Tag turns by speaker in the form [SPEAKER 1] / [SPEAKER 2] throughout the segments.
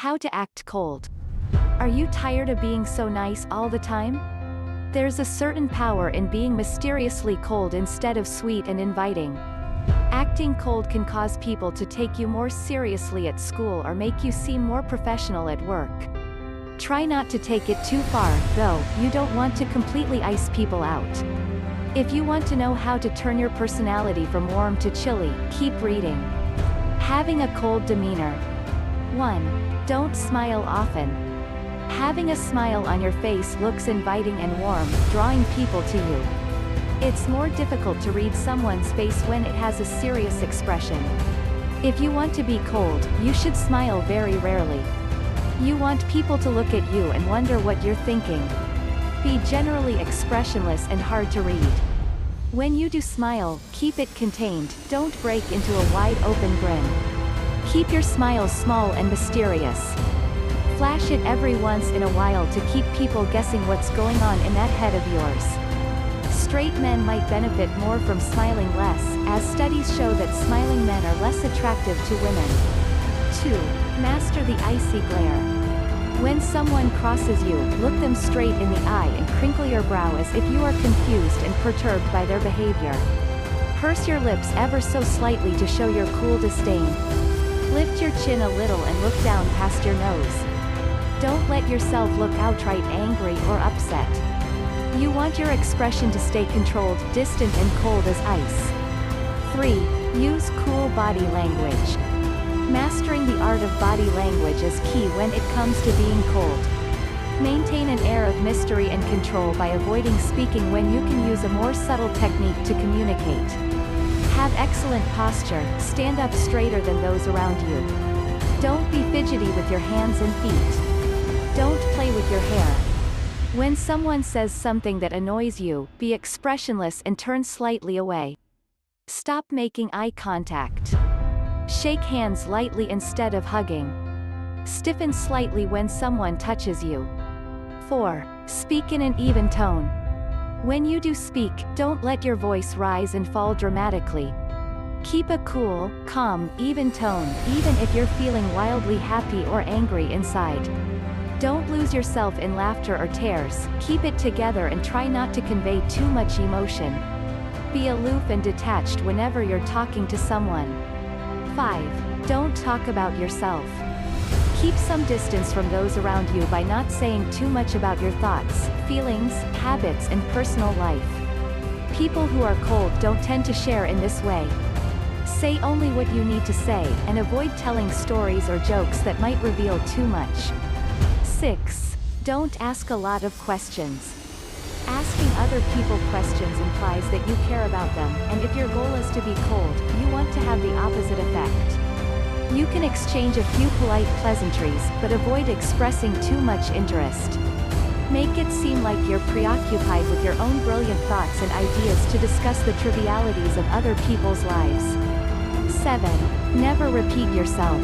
[SPEAKER 1] How to act cold. Are you tired of being so nice all the time? There's a certain power in being mysteriously cold instead of sweet and inviting. Acting cold can cause people to take you more seriously at school or make you seem more professional at work. Try not to take it too far, though. You don't want to completely ice people out. If you want to know how to turn your personality from warm to chilly, keep reading. Having a cold demeanor. 1. Don't smile often. Having a smile on your face looks inviting and warm, drawing people to you. It's more difficult to read someone's face when it has a serious expression. If you want to be cold, you should smile very rarely. You want people to look at you and wonder what you're thinking. Be generally expressionless and hard to read. When you do smile, keep it contained, don't break into a wide open grin. Keep your smile small and mysterious. Flash it every once in a while to keep people guessing what's going on in that head of yours. Straight men might benefit more from smiling less, as studies show that smiling men are less attractive to women. 2. Master the icy glare. When someone crosses you, look them straight in the eye and crinkle your brow as if you are confused and perturbed by their behavior. Purse your lips ever so slightly to show your cool disdain. Lift your chin a little and look down past your nose. Don't let yourself look outright angry or upset. You want your expression to stay controlled, distant and cold as ice. 3. Use cool body language. Mastering the art of body language is key when it comes to being cold. Maintain an air of mystery and control by avoiding speaking when you can use a more subtle technique to communicate. Have excellent posture, stand up straighter than those around you. Don't be fidgety with your hands and feet. Don't play with your hair. When someone says something that annoys you, be expressionless and turn slightly away. Stop making eye contact. Shake hands lightly instead of hugging. Stiffen slightly when someone touches you. 4. Speak in an even tone. When you do speak, don't let your voice rise and fall dramatically. Keep a cool, calm, even tone, even if you're feeling wildly happy or angry inside. Don't lose yourself in laughter or tears, keep it together and try not to convey too much emotion. Be aloof and detached whenever you're talking to someone. 5. Don't talk about yourself. Keep some distance from those around you by not saying too much about your thoughts, feelings, habits and personal life. People who are cold don't tend to share in this way. Say only what you need to say, and avoid telling stories or jokes that might reveal too much. 6. Don't ask a lot of questions. Asking other people questions implies that you care about them, and if your goal is to be cold, you want to have the opposite effect. You can exchange a few polite pleasantries, but avoid expressing too much interest. Make it seem like you're preoccupied with your own brilliant thoughts and ideas to discuss the trivialities of other people's lives. 7. Never repeat yourself.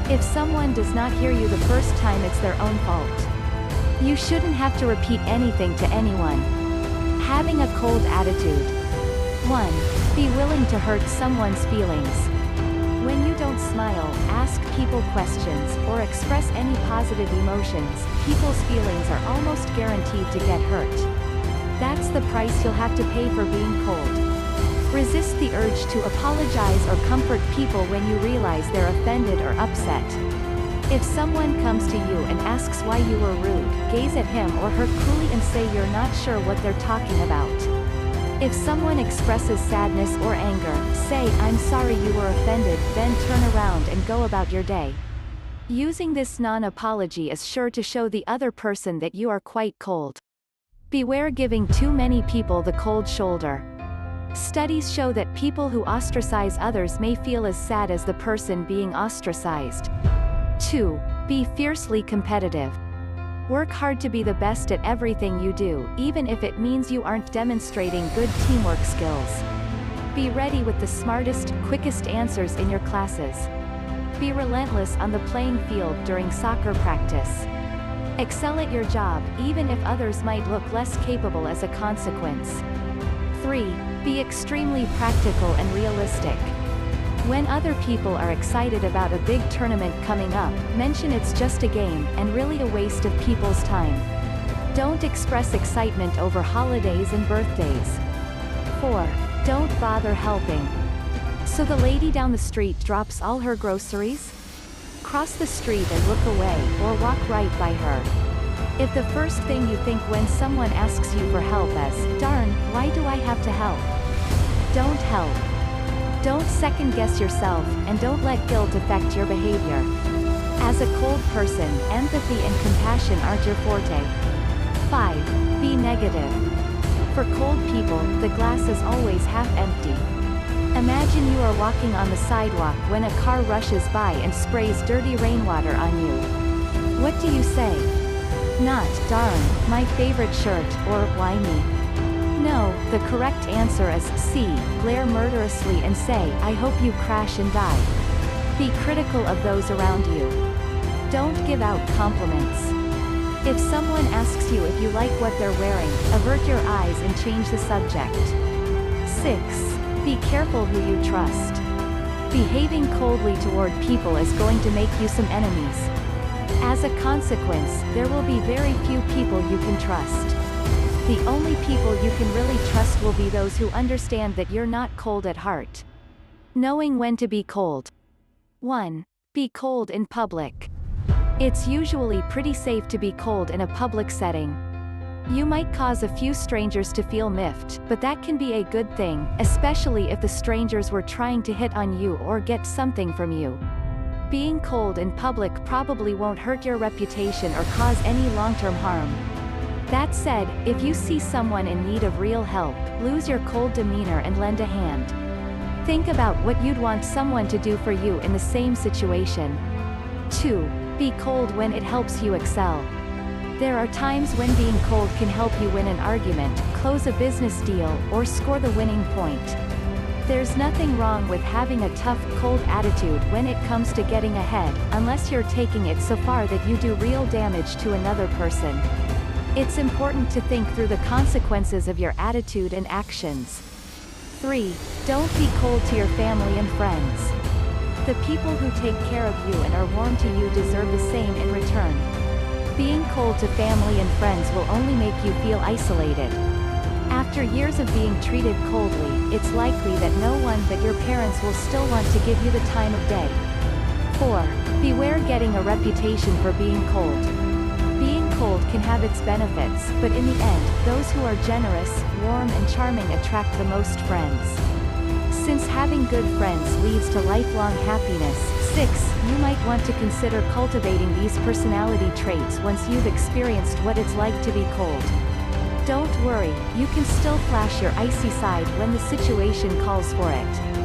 [SPEAKER 1] If someone does not hear you the first time, it's their own fault. You shouldn't have to repeat anything to anyone. Having a cold attitude. 1. Be willing to hurt someone's feelings. When you don't smile, ask people questions, or express any positive emotions, people's feelings are almost guaranteed to get hurt. That's the price you'll have to pay for being cold. Resist the urge to apologize or comfort people when you realize they're offended or upset. If someone comes to you and asks why you were rude, gaze at him or her coolly and say you're not sure what they're talking about. If someone expresses sadness or anger, say, "I'm sorry you were offended," then turn around and go about your day. Using this non-apology is sure to show the other person that you are quite cold. Beware giving too many people the cold shoulder. Studies show that people who ostracize others may feel as sad as the person being ostracized. 2. Be fiercely competitive. Work hard to be the best at everything you do, even if it means you aren't demonstrating good teamwork skills. Be ready with the smartest, quickest answers in your classes. Be relentless on the playing field during soccer practice. Excel at your job, even if others might look less capable as a consequence. 3. Be extremely practical and realistic. When other people are excited about a big tournament coming up, mention it's just a game, and really a waste of people's time. Don't express excitement over holidays and birthdays. 4. Don't bother helping. So the lady down the street drops all her groceries? Cross the street and look away, or walk right by her. If the first thing you think when someone asks you for help is, "Darn, why do I have to help?" Don't help. Don't second-guess yourself, and don't let guilt affect your behavior. As a cold person, empathy and compassion aren't your forte. 5. Be negative. For cold people, the glass is always half empty. Imagine you are walking on the sidewalk when a car rushes by and sprays dirty rainwater on you. What do you say? Not, "Darn, my favorite shirt," or "Why me?" No, the correct answer is C. Glare murderously and say, "I hope you crash and die." Be critical of those around you. Don't give out compliments. If someone asks you if you like what they're wearing, avert your eyes and change the subject. 6. Be careful who you trust. Behaving coldly toward people is going to make you some enemies. As a consequence, there will be very few people you can trust. The only people you can really trust will be those who understand that you're not cold at heart. Knowing when to be cold. 1. Be cold in public. It's usually pretty safe to be cold in a public setting. You might cause a few strangers to feel miffed, but that can be a good thing, especially if the strangers were trying to hit on you or get something from you. Being cold in public probably won't hurt your reputation or cause any long-term harm. That said, if you see someone in need of real help, lose your cold demeanor and lend a hand. Think about what you'd want someone to do for you in the same situation. 2. Be cold when it helps you excel. There are times when being cold can help you win an argument, close a business deal, or score the winning point. There's nothing wrong with having a tough, cold attitude when it comes to getting ahead, unless you're taking it so far that you do real damage to another person. It's important to think through the consequences of your attitude and actions. 3. Don't be cold to your family and friends. The people who take care of you and are warm to you deserve the same in return. Being cold to family and friends will only make you feel isolated. After years of being treated coldly, it's likely that no one but your parents will still want to give you the time of day. 4. Beware getting a reputation for being cold. Being cold can have its benefits, but in the end, those who are generous, warm and charming attract the most friends. Since having good friends leads to lifelong happiness, 6. You might want to consider cultivating these personality traits once you've experienced what it's like to be cold. Don't worry, you can still flash your icy side when the situation calls for it.